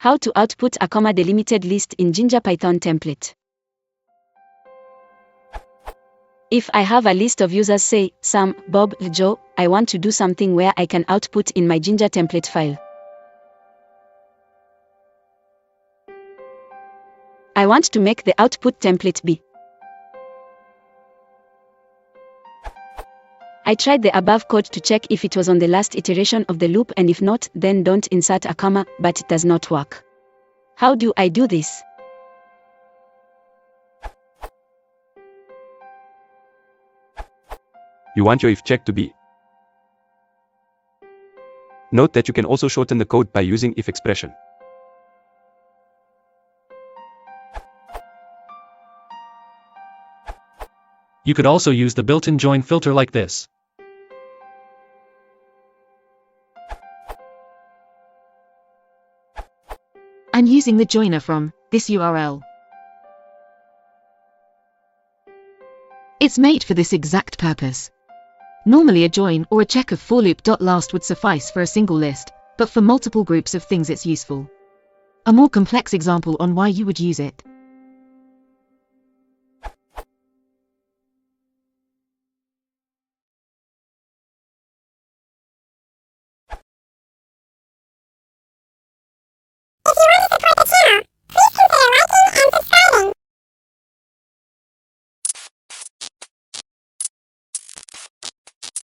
How to output a delimited list in Jinja Python template. If I have a list of users, say Sam, Bob, Joe, I want to do something where I can output in my Jinja template file. I want to make the output template be. I tried the above code to check if it was on the last iteration of the loop, and if not, then don't insert a comma, but it does not work. How do I do this? You want your if check to be. Note that you can also shorten the code by using if expression. You could also use the built-in join filter like this. I'm using the joiner from this URL. It's made for this exact purpose. Normally a join or a check of for loop.last would suffice for a single list, but for multiple groups of things it's useful. A more complex example on why you would use it